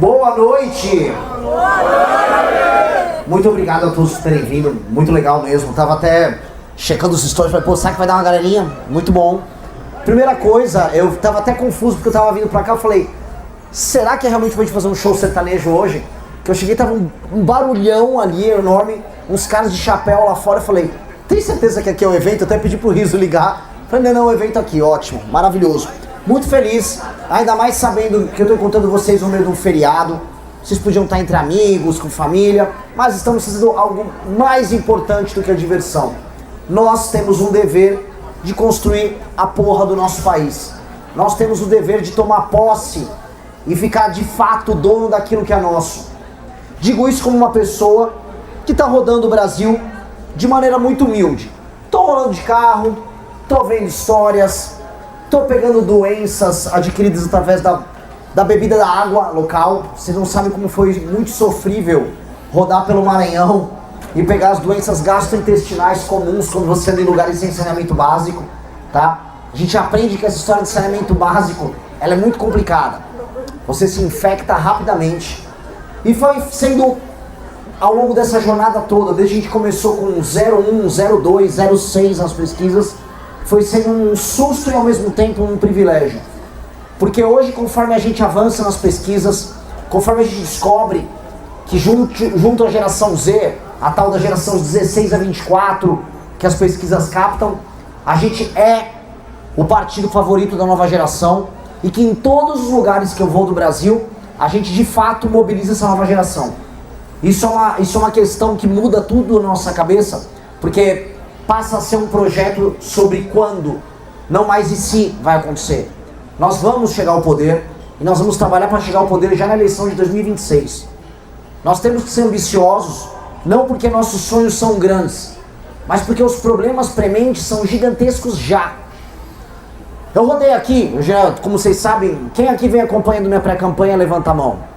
Boa noite! Muito obrigado a todos por terem vindo, muito legal mesmo. Tava até checando os stories, falei, pô, será que vai dar uma galerinha? Muito bom. Primeira coisa, eu tava até confuso porque eu tava vindo pra cá, eu falei, será que é realmente pra gente fazer um show sertanejo hoje? Que eu cheguei, tava um barulhão ali enorme, uns caras de chapéu lá fora, eu falei, tem certeza que aqui é o evento? Eu até pedi pro Riso ligar, falei, não, o evento aqui, ótimo, maravilhoso. Muito feliz, ainda mais sabendo que eu tô encontrando vocês no meio de um feriado. Vocês podiam estar entre amigos, com família, mas estamos fazendo algo mais importante do que a diversão. Nós temos um dever de construir a porra do nosso país. Nós temos o dever de tomar posse e ficar de fato dono daquilo que é nosso. Digo isso como uma pessoa que está rodando o Brasil de maneira muito humilde. Tô rolando de carro, tô vendo histórias, tô pegando doenças adquiridas através da bebida da água local. Vocês não sabem como foi muito sofrível rodar pelo Maranhão e pegar as doenças gastrointestinais comuns quando você anda em lugares sem saneamento básico, tá? A gente aprende que essa história de saneamento básico, ela é muito complicada. Você se infecta rapidamente. E foi sendo, ao longo dessa jornada toda, desde que a gente começou com 01, 02, 06 nas pesquisas, foi sendo um susto e ao mesmo tempo um privilégio. Porque hoje, conforme a gente avança nas pesquisas, conforme a gente descobre que junto à geração Z, a tal da geração 16 a 24, que as pesquisas captam, a gente é o partido favorito da nova geração e que em todos os lugares que eu vou do Brasil, a gente de fato mobiliza essa nova geração. Isso é uma questão que muda tudo na nossa cabeça, porque passa a ser um projeto sobre quando, não mais e se vai acontecer. Nós vamos chegar ao poder e nós vamos trabalhar para chegar ao poder já na eleição de 2026. Nós temos que ser ambiciosos, não porque nossos sonhos são grandes, mas porque os problemas prementes são gigantescos já. Eu rodei aqui, como vocês sabem, quem aqui vem acompanhando minha pré-campanha, levanta a mão.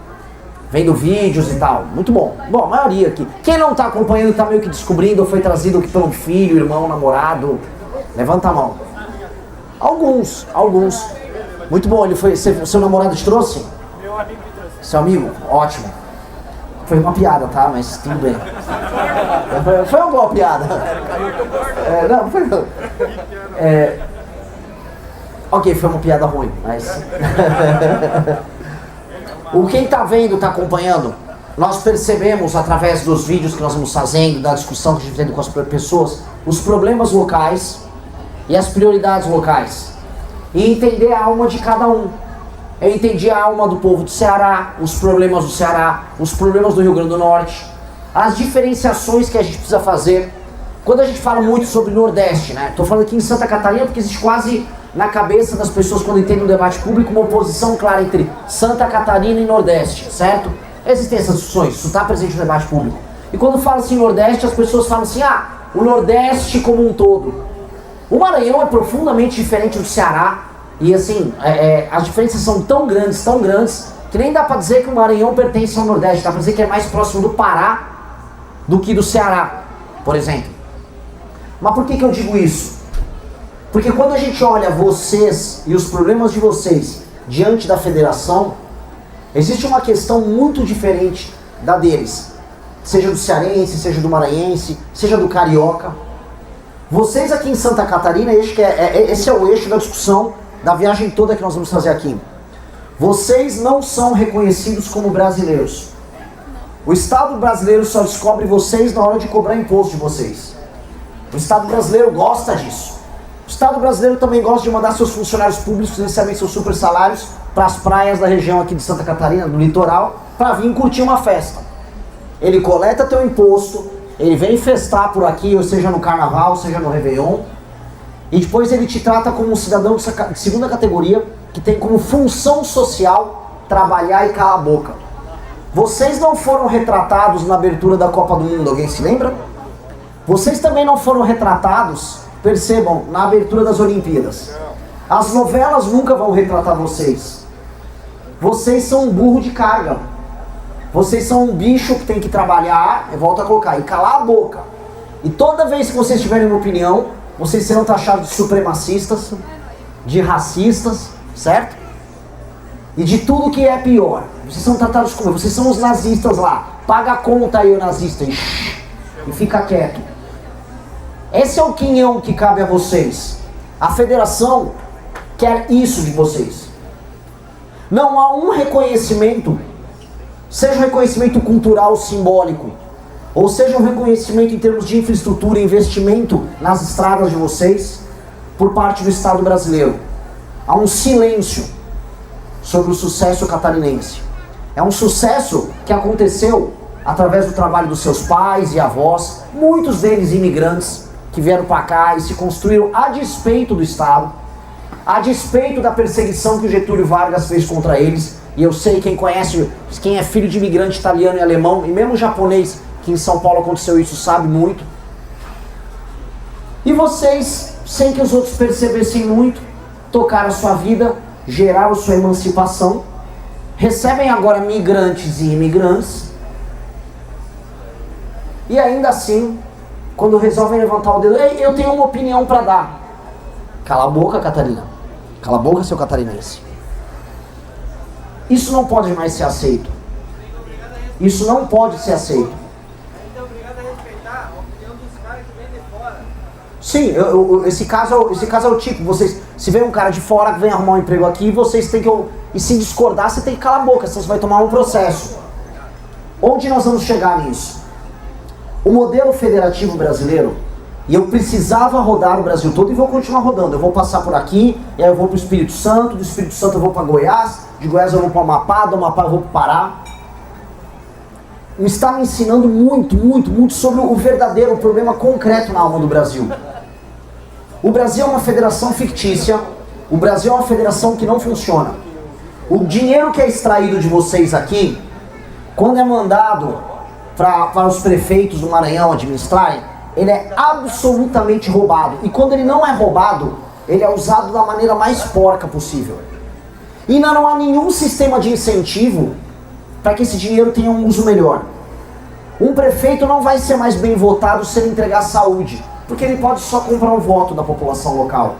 Vendo vídeos e tal, muito bom. Bom, a maioria aqui. Quem não está acompanhando, está meio que descobrindo, ou foi trazido aqui pelo filho, irmão, namorado, levanta a mão. Alguns. Muito bom, ele foi, seu namorado te trouxe? Meu amigo me trouxe. Seu amigo? Ótimo. Foi uma piada, tá? Mas tudo bem. Foi uma boa piada. Não, foi não. Ok, foi uma piada ruim, mas... O quem tá vendo, tá acompanhando, nós percebemos através dos vídeos que nós vamos fazendo, da discussão que a gente tem com as pessoas, os problemas locais e as prioridades locais. E entender a alma de cada um. Eu entendi a alma do povo do Ceará, os problemas do Ceará, os problemas do Rio Grande do Norte, as diferenciações que a gente precisa fazer. Quando a gente fala muito sobre Nordeste, né? Tô falando aqui em Santa Catarina porque existe quase na cabeça das pessoas quando entendem o debate público uma oposição clara entre Santa Catarina e Nordeste, certo? Existem essas discussões, isso está presente no debate público. E quando fala assim Nordeste, as pessoas falam assim, o Nordeste como um todo. O Maranhão é profundamente diferente do Ceará e assim, as diferenças são tão grandes, que nem dá pra dizer que o Maranhão pertence ao Nordeste, dá pra dizer que é mais próximo do Pará do que do Ceará, por exemplo. Mas por que eu digo isso? Porque quando a gente olha vocês e os problemas de vocês diante da federação, existe uma questão muito diferente da deles. Seja do cearense, seja do maranhense, seja do carioca. Vocês aqui em Santa Catarina, esse é o eixo da discussão da viagem toda que nós vamos fazer aqui. Vocês não são reconhecidos como brasileiros. O Estado brasileiro só descobre vocês na hora de cobrar imposto de vocês. O Estado brasileiro gosta disso. O Estado brasileiro também gosta de mandar seus funcionários públicos que recebem seus super salários para as praias da região aqui de Santa Catarina, do litoral, para vir curtir uma festa. Ele coleta teu imposto, ele vem festar por aqui, ou seja no carnaval, seja no Réveillon, e depois ele te trata como um cidadão de segunda categoria, que tem como função social trabalhar e calar a boca. Vocês não foram retratados na abertura da Copa do Mundo, alguém se lembra? Vocês também não foram retratados, percebam, na abertura das Olimpíadas. As novelas nunca vão retratar vocês. Vocês são um burro de carga. Vocês são um bicho que tem que trabalhar, eu volto a colocar, e calar a boca. E toda vez que vocês tiverem uma opinião, vocês serão taxados de supremacistas, de racistas, certo? e de tudo que é pior. Vocês são tratados como, vocês são os nazistas lá. Paga a conta aí, o nazista, e fica quieto. Esse é o quinhão que cabe a vocês. A federação quer isso de vocês. Não há um reconhecimento, seja um reconhecimento cultural simbólico, ou seja um reconhecimento em termos de infraestrutura, investimento nas estradas de vocês, por parte do Estado brasileiro. Há um silêncio sobre o sucesso catarinense. É um sucesso que aconteceu através do trabalho dos seus pais e avós, muitos deles imigrantes, que vieram para cá e se construíram a despeito do Estado, a despeito da perseguição que o Getúlio Vargas fez contra eles. E eu sei, quem conhece, quem é filho de imigrante italiano e alemão, e mesmo japonês, que em São Paulo aconteceu isso, sabe muito. E vocês, sem que os outros percebessem muito, tocaram a sua vida, geraram sua emancipação, recebem agora migrantes e imigrantes, e ainda assim, quando resolvem levantar o dedo, ei, eu tenho uma opinião para dar. Cala a boca, Catarina. Cala a boca, seu catarinense. Isso não pode mais ser aceito. Isso não pode ser aceito. Você é obrigado a respeitar a opinião dos caras que vêm de fora. Sim, esse caso é o tipo, vocês, se vem um cara de fora que vem arrumar um emprego aqui, vocês têm que, e se discordar, você tem que calar a boca, senão você vai tomar um processo. Onde nós vamos chegar nisso? O modelo federativo brasileiro, e eu precisava rodar o Brasil todo e vou continuar rodando. Eu vou passar por aqui, e aí eu vou para o Espírito Santo, do Espírito Santo eu vou para Goiás, de Goiás eu vou para o Amapá, do Amapá eu vou para o Pará. Está me ensinando muito sobre o verdadeiro problema concreto na alma do Brasil. O Brasil é uma federação fictícia, o Brasil é uma federação que não funciona. O dinheiro que é extraído de vocês aqui, quando é mandado para os prefeitos do Maranhão administrarem, ele é absolutamente roubado. E quando ele não é roubado, ele é usado da maneira mais porca possível. E ainda não há nenhum sistema de incentivo para que esse dinheiro tenha um uso melhor. Um prefeito não vai ser mais bem votado se ele entregar saúde, porque ele pode só comprar o voto da população local.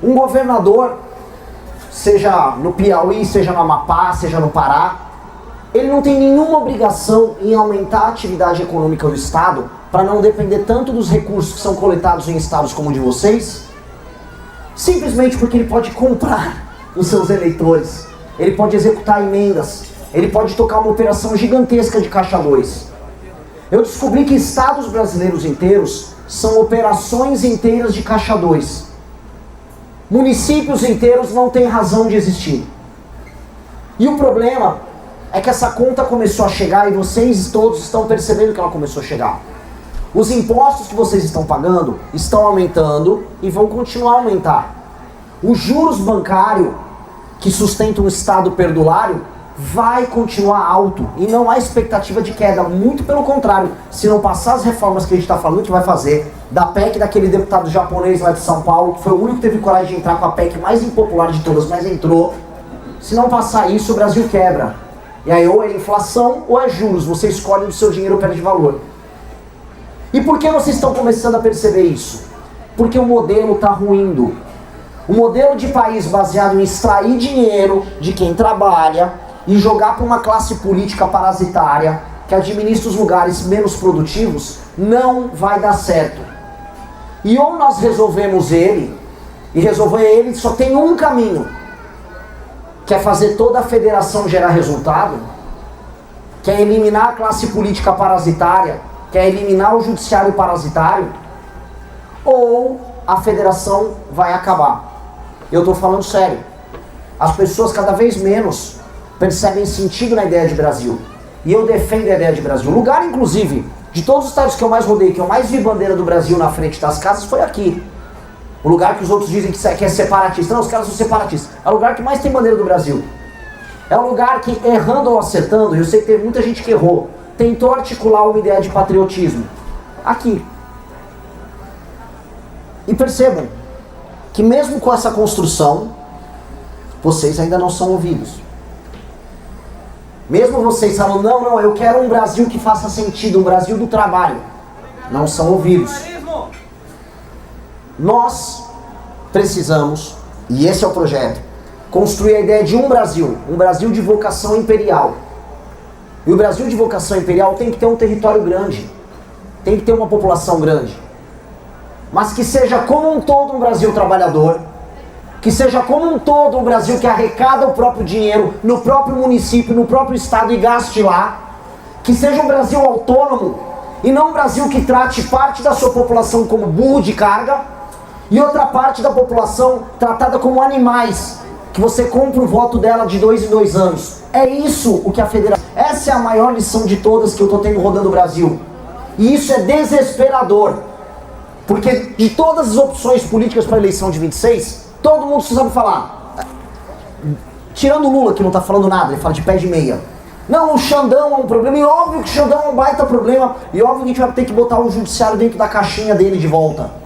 Um governador, seja no Piauí, seja no Amapá, seja no Pará, ele não tem nenhuma obrigação em aumentar a atividade econômica do Estado para não depender tanto dos recursos que são coletados em estados como o de vocês, simplesmente porque ele pode comprar os seus eleitores, ele pode executar emendas, ele pode tocar uma operação gigantesca de Caixa 2. Eu descobri que estados brasileiros inteiros são operações inteiras de Caixa 2. Municípios inteiros não têm razão de existir. E o problema é que essa conta começou a chegar e vocês todos estão percebendo que ela começou a chegar. Os impostos que vocês estão pagando estão aumentando e vão continuar a aumentar. Os juros bancários que sustentam o Estado perdulário vai continuar alto e não há expectativa de queda, muito pelo contrário. Se não passar as reformas que a gente está falando que vai fazer, da PEC daquele deputado japonês lá de São Paulo, que foi o único que teve coragem de entrar com a PEC mais impopular de todas, mas entrou. Se não passar isso, o Brasil quebra. E aí ou é inflação ou é juros, você escolhe, o seu dinheiro perde valor. E por que vocês estão começando a perceber isso? Porque o modelo está ruindo. O modelo de país baseado em extrair dinheiro de quem trabalha e jogar para uma classe política parasitária que administra os lugares menos produtivos não vai dar certo. E ou nós resolvemos ele, e resolver ele só tem um caminho, que é fazer toda a federação gerar resultado, que é eliminar a classe política parasitária, que é eliminar o judiciário parasitário, ou a federação vai acabar. Eu estou falando sério. As pessoas cada vez menos percebem sentido na ideia de Brasil. E eu defendo a ideia de Brasil. O lugar, inclusive, de todos os estados que eu mais rodei, que eu mais vi bandeira do Brasil na frente das casas, foi aqui. O lugar que os outros dizem que é separatista. Não, os caras são separatistas. É o lugar que mais tem bandeira do Brasil. É um lugar que, errando ou acertando, eu sei que teve muita gente que errou, tentou articular uma ideia de patriotismo. Aqui. E percebam que mesmo com essa construção, vocês ainda não são ouvidos. Mesmo vocês falam, não, eu quero um Brasil que faça sentido, um Brasil do trabalho. Não são ouvidos. Nós precisamos, e esse é o projeto, construir a ideia de um Brasil de vocação imperial. E o Brasil de vocação imperial tem que ter um território grande, tem que ter uma população grande, mas que seja como um todo um Brasil trabalhador, que seja como um todo um Brasil que arrecada o próprio dinheiro no próprio município, no próprio estado e gaste lá, que seja um Brasil autônomo e não um Brasil que trate parte da sua população como burro de carga e outra parte da população tratada como animais, que você compra o voto dela de 2 em 2 anos. É isso o que a federação... Essa é a maior lição de todas que eu estou tendo rodando o Brasil. E isso é desesperador. Porque de todas as opções políticas para a eleição de 26, todo mundo sabe falar. Tirando o Lula, que não está falando nada, ele fala de pé de meia. Não, o Xandão é um problema, e óbvio que o Xandão é um baita problema, e óbvio que a gente vai ter que botar o judiciário dentro da caixinha dele de volta.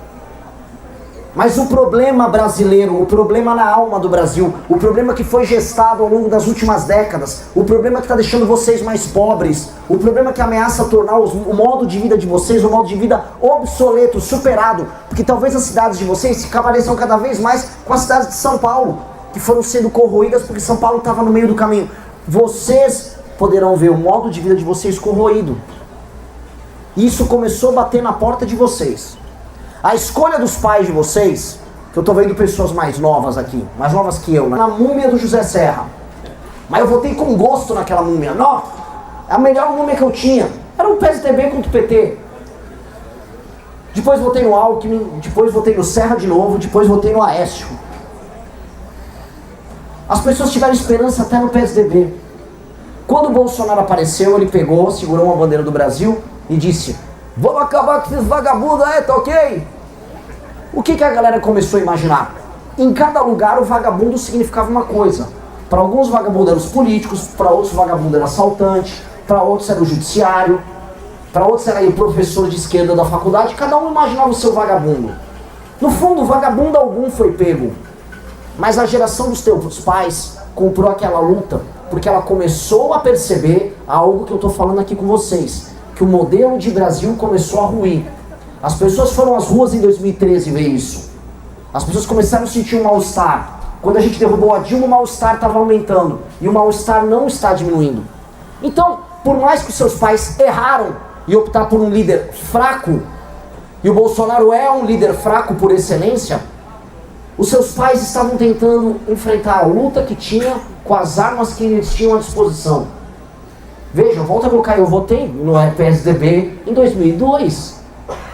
Mas o problema brasileiro, o problema na alma do Brasil, o problema que foi gestado ao longo das últimas décadas, o problema que está deixando vocês mais pobres, o problema que ameaça tornar o modo de vida de vocês um modo de vida obsoleto, superado, porque talvez as cidades de vocês se pareçam cada vez mais com as cidades de São Paulo, que foram sendo corroídas porque São Paulo estava no meio do caminho. Vocês poderão ver o modo de vida de vocês corroído. Isso começou a bater na porta de vocês. A escolha dos pais de vocês, que eu tô vendo pessoas mais novas aqui, mais novas que eu, né? Na múmia do José Serra. Mas eu votei com gosto naquela múmia. Não, a melhor múmia que eu tinha era um PSDB contra o PT. Depois votei no Alckmin, depois votei no Serra de novo, depois votei no Aécio. As pessoas tiveram esperança até no PSDB. Quando o Bolsonaro apareceu, ele pegou, segurou uma bandeira do Brasil e disse: vamos acabar com esses vagabundos aí, tá ok? O que a galera começou a imaginar? Em cada lugar o vagabundo significava uma coisa. Para alguns vagabundos eram os políticos, para outros vagabundo era assaltante, para outros era o judiciário, para outros era o professor de esquerda da faculdade, cada um imaginava o seu vagabundo. No fundo, vagabundo algum foi pego. Mas a geração dos teus pais comprou aquela luta porque ela começou a perceber algo que eu estou falando aqui com vocês. Que o modelo de Brasil começou a ruir. As pessoas foram às ruas em 2013 ver isso. As pessoas começaram a sentir um mal-estar. Quando a gente derrubou a Dilma, o mal-estar estava aumentando. E o mal-estar não está diminuindo. Então, por mais que os seus pais erraram e optaram por um líder fraco, e o Bolsonaro é um líder fraco por excelência, os seus pais estavam tentando enfrentar a luta que tinha com as armas que eles tinham à disposição. Veja, volta a colocar, eu votei no PSDB em 2002.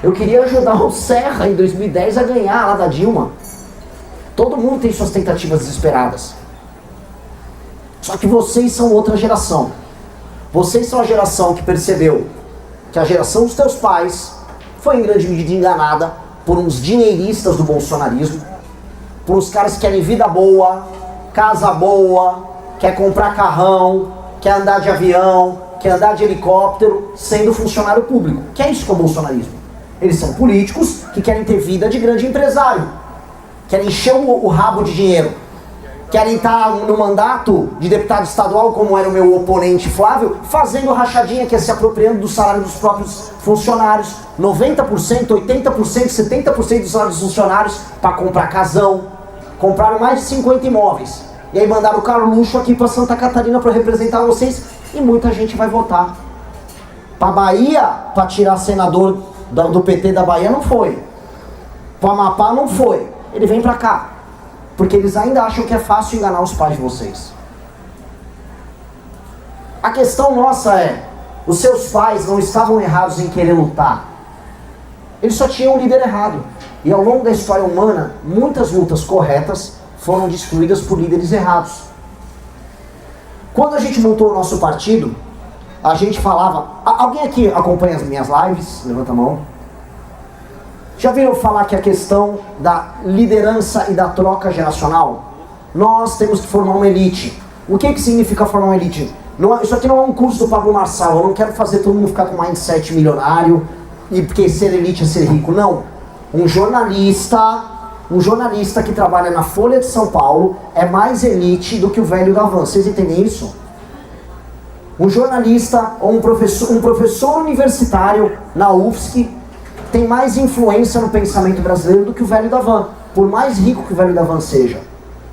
Eu queria ajudar o Serra em 2010 a ganhar lá da Dilma. Todo mundo tem suas tentativas desesperadas. Só que vocês são outra geração. Vocês são a geração que percebeu que a geração dos teus pais foi em grande medida enganada por uns dinheiristas do bolsonarismo, por uns caras que querem vida boa, casa boa, quer comprar carrão, quer andar de avião, quer andar de helicóptero, sendo funcionário público. Que é isso que é o bolsonarismo. Eles são políticos que querem ter vida de grande empresário, querem encher o rabo de dinheiro, querem estar no mandato de deputado estadual, como era o meu oponente Flávio, fazendo rachadinha, que é se apropriando do salário dos próprios funcionários, 90%, 80%, 70% dos salários dos funcionários para comprar casão. Compraram mais de 50 imóveis. E aí mandaram o Carluxo aqui para Santa Catarina para representar vocês. E muita gente vai votar. Para Bahia, para tirar senador do PT da Bahia, não foi. Para Amapá, não foi. Ele vem para cá. Porque eles ainda acham que é fácil enganar os pais de vocês. A questão nossa é, os seus pais não estavam errados em querer lutar. Eles só tinham um líder errado. E ao longo da história humana, muitas lutas corretas foram destruídas por líderes errados. Quando a gente montou o nosso partido, a gente falava... Alguém aqui acompanha as minhas lives? Levanta a mão. Já viram falar que a questão da liderança e da troca geracional? Nós temos que formar uma elite. O que significa formar uma elite? Não, isso aqui não é um curso do Pablo Marçal. Eu não quero fazer todo mundo ficar com mindset milionário e porque ser elite é ser rico. Não. Um jornalista que trabalha na Folha de São Paulo é mais elite do que o velho da van. Vocês entendem isso? Um jornalista ou um professor universitário na UFSC tem mais influência no pensamento brasileiro do que o velho da van, por mais rico que o velho da van seja.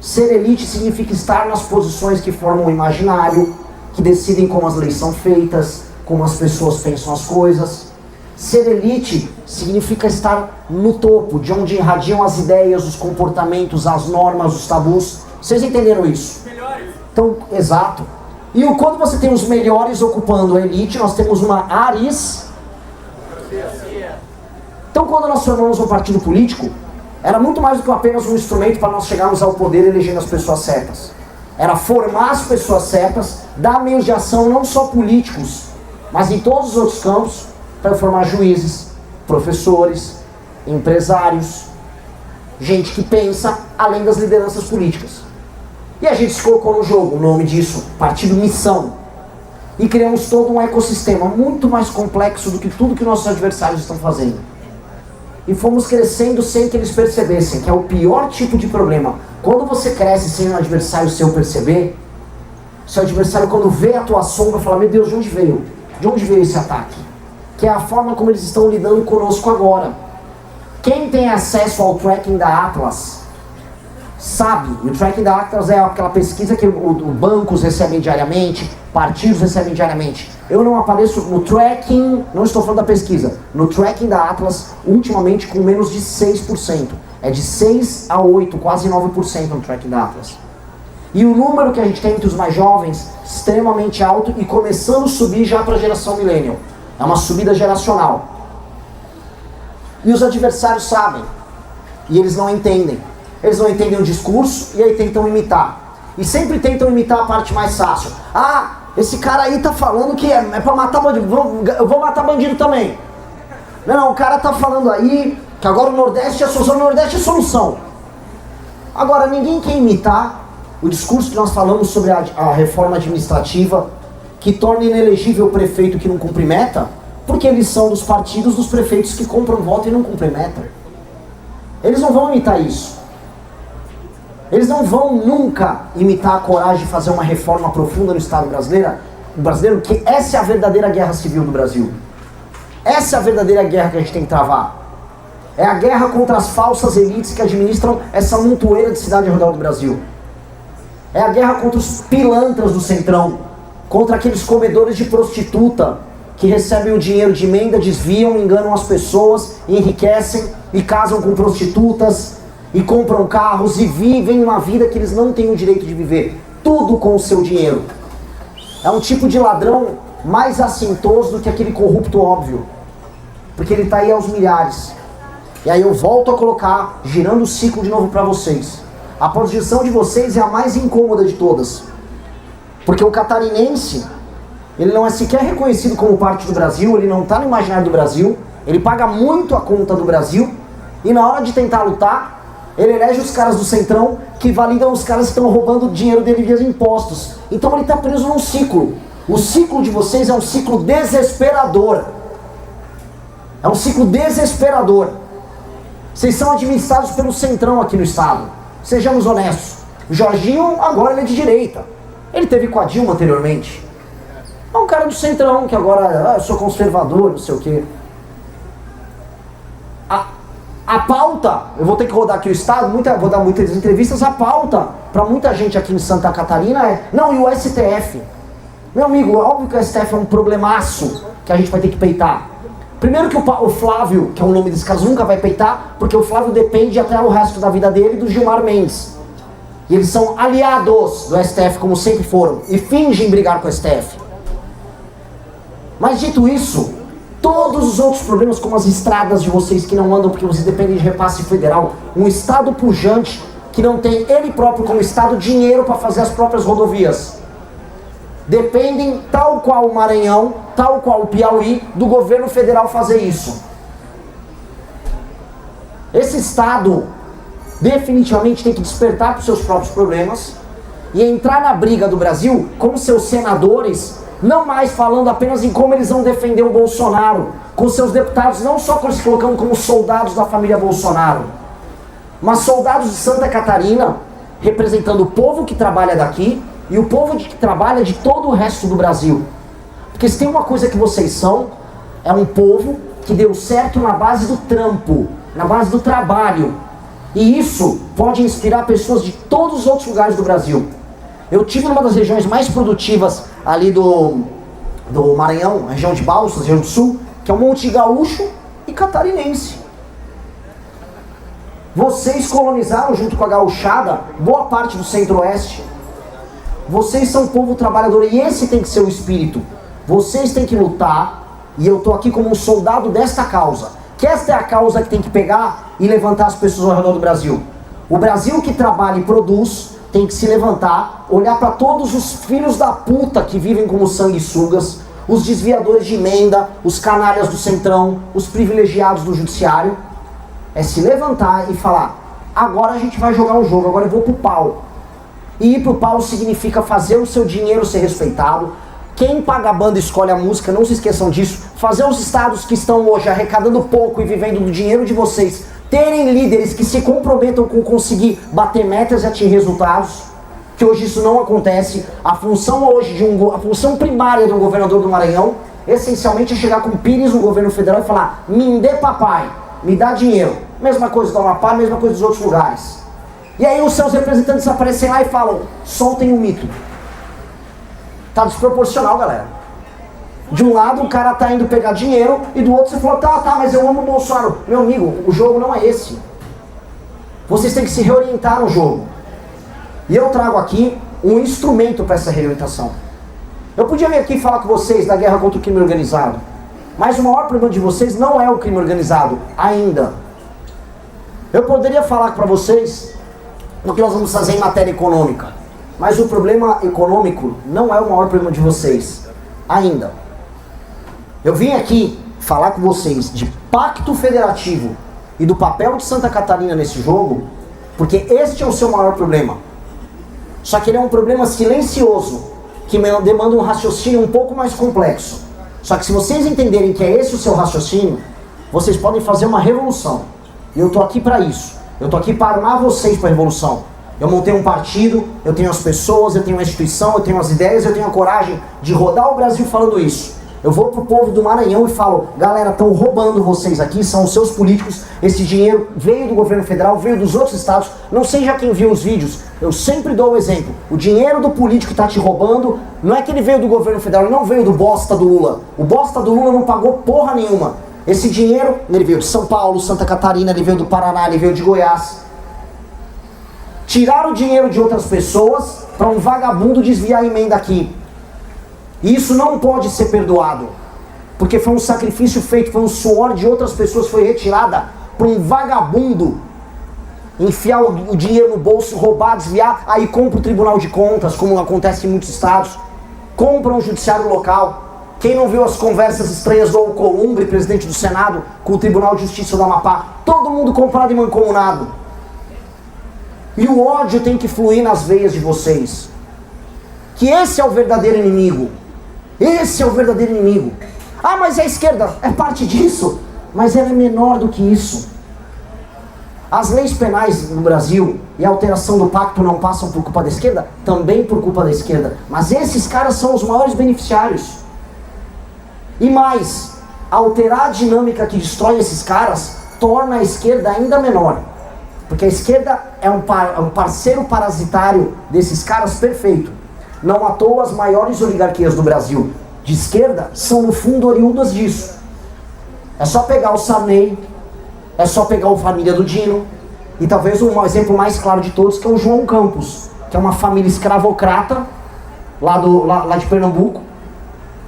Ser elite significa estar nas posições que formam o imaginário, que decidem como as leis são feitas, como as pessoas pensam as coisas. Ser elite significa estar no topo, de onde irradiam as ideias, os comportamentos, as normas, os tabus. Vocês entenderam isso? Melhores. Então, exato. E quando você tem os melhores ocupando a elite, nós temos uma aristocracia. Então, quando nós formamos um partido político, era muito mais do que apenas um instrumento para nós chegarmos ao poder elegendo as pessoas certas. Era formar as pessoas certas, dar meios de ação não só políticos, mas em todos os outros campos, para formar juízes, professores, empresários, gente que pensa além das lideranças políticas. E a gente se colocou no jogo, o nome disso, Partido Missão. E criamos todo um ecossistema muito mais complexo do que tudo que nossos adversários estão fazendo. E fomos crescendo sem que eles percebessem, que é o pior tipo de problema. Quando você cresce sem um adversário seu perceber, seu adversário quando vê a tua sombra fala, meu Deus, de onde veio? De onde veio esse ataque? Que é a forma como eles estão lidando conosco agora. Quem tem acesso ao tracking da Atlas sabe, e o tracking da Atlas é aquela pesquisa que bancos recebem diariamente, partidos recebem diariamente. Eu não apareço no tracking, não estou falando da pesquisa, no tracking da Atlas, ultimamente com menos de 6%. É de 6 a 8, quase 9% no tracking da Atlas. E o número que a gente tem entre os mais jovens, extremamente alto e começando a subir já para a geração millennial. É uma subida geracional. E os adversários sabem, e eles não entendem. Eles não entendem o discurso e aí tentam imitar. E sempre tentam imitar a parte mais fácil. Ah, esse cara aí tá falando que é pra matar bandido, eu vou matar bandido também. Não, o cara tá falando aí que agora o Nordeste é solução, o Nordeste é solução. Agora, ninguém quer imitar o discurso que nós falamos sobre a reforma administrativa, que torna inelegível o prefeito que não cumpre meta, porque eles são dos partidos dos prefeitos que compram voto e não cumprem meta. Eles não vão imitar isso. Eles não vão nunca imitar a coragem de fazer uma reforma profunda no Estado brasileiro, que essa é a verdadeira guerra civil do Brasil. Essa é a verdadeira guerra que a gente tem que travar. É a guerra contra as falsas elites que administram essa montoeira de cidade ao redor do Brasil. É a guerra contra os pilantras do Centrão, contra aqueles comedores de prostituta que recebem o dinheiro de emenda, desviam, enganam as pessoas, enriquecem e casam com prostitutas, e compram carros e vivem uma vida que eles não têm o direito de viver. Tudo com o seu dinheiro. É um tipo de ladrão mais assintoso do que aquele corrupto óbvio. Porque ele está aí aos milhares. E aí eu volto a colocar, girando o ciclo de novo para vocês. A posição de vocês é a mais incômoda de todas. Porque o catarinense, ele não é sequer reconhecido como parte do Brasil, ele não está no imaginário do Brasil, ele paga muito a conta do Brasil, e na hora de tentar lutar, ele elege os caras do Centrão que validam os caras que estão roubando o dinheiro dele via impostos. Então ele está preso num ciclo. O ciclo de vocês é um ciclo desesperador. É um ciclo desesperador. Vocês são administrados pelo Centrão aqui no Estado. Sejamos honestos. O Jorginho, agora ele é de direita. Ele teve com a Dilma anteriormente. É um cara do Centrão que agora, eu sou conservador, não sei o quê. A pauta, eu vou ter que rodar aqui o Estado, vou dar muitas entrevistas, a pauta para muita gente aqui em Santa Catarina é, não, e o STF? Meu amigo, óbvio que o STF é um problemaço que a gente vai ter que peitar. Primeiro que o Flávio, que é o nome desse caso, nunca vai peitar, porque o Flávio depende até o resto da vida dele do Gilmar Mendes. E eles são aliados do STF, como sempre foram, e fingem brigar com o STF. Mas dito isso, todos os outros problemas, como as estradas de vocês que não andam porque vocês dependem de repasse federal, um estado pujante que não tem ele próprio como estado dinheiro para fazer as próprias rodovias, dependem, tal qual o Maranhão, tal qual o Piauí, do governo federal fazer isso. Esse estado definitivamente tem que despertar para os seus próprios problemas e entrar na briga do Brasil com seus senadores, não mais falando apenas em como eles vão defender o Bolsonaro, com seus deputados não só se colocando como soldados da família Bolsonaro, mas soldados de Santa Catarina, representando o povo que trabalha daqui e o povo que trabalha de todo o resto do Brasil. Porque se tem uma coisa que vocês são, é um povo que deu certo na base do trampo, na base do trabalho. E isso pode inspirar pessoas de todos os outros lugares do Brasil. Eu tive numa das regiões mais produtivas ali do Maranhão, região de Balsas, região do Sul, que é um monte de gaúcho e catarinense. Vocês colonizaram junto com a gauchada boa parte do centro-oeste. Vocês são um povo trabalhador e esse tem que ser o espírito. Vocês têm que lutar e eu estou aqui como um soldado desta causa. Que esta é a causa que tem que pegar e levantar as pessoas ao redor do Brasil. O Brasil que trabalha e produz tem que se levantar, olhar para todos os filhos da puta que vivem como sanguessugas, os desviadores de emenda, os canalhas do centrão, os privilegiados do judiciário. É se levantar e falar, agora a gente vai jogar um jogo, agora eu vou pro pau. E ir pro pau significa fazer o seu dinheiro ser respeitado. Quem paga a banda escolhe a música, não se esqueçam disso. Fazer os estados que estão hoje arrecadando pouco e vivendo do dinheiro de vocês terem líderes que se comprometam com conseguir bater metas e atingir resultados, que hoje isso não acontece. A função hoje a função primária de um governador do Maranhão, essencialmente é chegar com o Pires no governo federal e falar, me dê papai, me dá dinheiro. Mesma coisa do Amapá, mesma coisa dos outros lugares. E aí os seus representantes aparecem lá e falam, soltem o mito. Tá desproporcional, galera. De um lado o cara tá indo pegar dinheiro e do outro você falou, tá, mas eu amo o Bolsonaro. Meu amigo, o jogo não é esse. Vocês têm que se reorientar no jogo. E eu trago aqui um instrumento para essa reorientação. Eu podia vir aqui falar com vocês da guerra contra o crime organizado, mas o maior problema de vocês não é o crime organizado, ainda. Eu poderia falar para vocês o que nós vamos fazer em matéria econômica, mas o problema econômico não é o maior problema de vocês, ainda. Eu vim aqui falar com vocês de pacto federativo e do papel de Santa Catarina nesse jogo, porque este é o seu maior problema. Só que ele é um problema silencioso, que demanda um raciocínio um pouco mais complexo. Só que se vocês entenderem que é esse o seu raciocínio, vocês podem fazer uma revolução. E eu tô aqui para isso. Eu tô aqui para armar vocês para a revolução. Eu montei um partido, eu tenho as pessoas, eu tenho a instituição, eu tenho as ideias, eu tenho a coragem de rodar o Brasil falando isso. Eu vou pro povo do Maranhão e falo, galera, estão roubando vocês aqui, são os seus políticos, esse dinheiro veio do governo federal, veio dos outros estados, não sei já quem viu os vídeos, eu sempre dou o exemplo, o dinheiro do político que tá te roubando, não é que ele veio do governo federal, ele não veio do bosta do Lula, o bosta do Lula não pagou porra nenhuma, esse dinheiro, ele veio de São Paulo, Santa Catarina, ele veio do Paraná, ele veio de Goiás. Tiraram o dinheiro de outras pessoas para um vagabundo desviar a emenda aqui. E isso não pode ser perdoado, porque foi um sacrifício feito, foi um suor de outras pessoas, foi retirada para um vagabundo enfiar o dinheiro no bolso, roubar, desviar, aí compra o Tribunal de Contas, como acontece em muitos estados, compra um judiciário local. Quem não viu as conversas estranhas do Alcolumbre, presidente do Senado, com o Tribunal de Justiça do Amapá? Todo mundo comprado e mancomunado. E o ódio tem que fluir nas veias de vocês. Que esse é o verdadeiro inimigo. Esse é o verdadeiro inimigo. Ah, mas a esquerda é parte disso, mas ela é menor do que isso. As leis penais no Brasil e a alteração do pacto não passam por culpa da esquerda? Também por culpa da esquerda. Mas esses caras são os maiores beneficiários. E mais, alterar a dinâmica que destrói esses caras torna a esquerda ainda menor. Porque a esquerda é um parceiro parasitário desses caras perfeito. Não à toa as maiores oligarquias do Brasil de esquerda são no fundo oriundas disso. É só pegar o Sarney, é só pegar o família do Dino, e talvez um exemplo mais claro de todos que é o João Campos, que é uma família escravocrata lá de Pernambuco,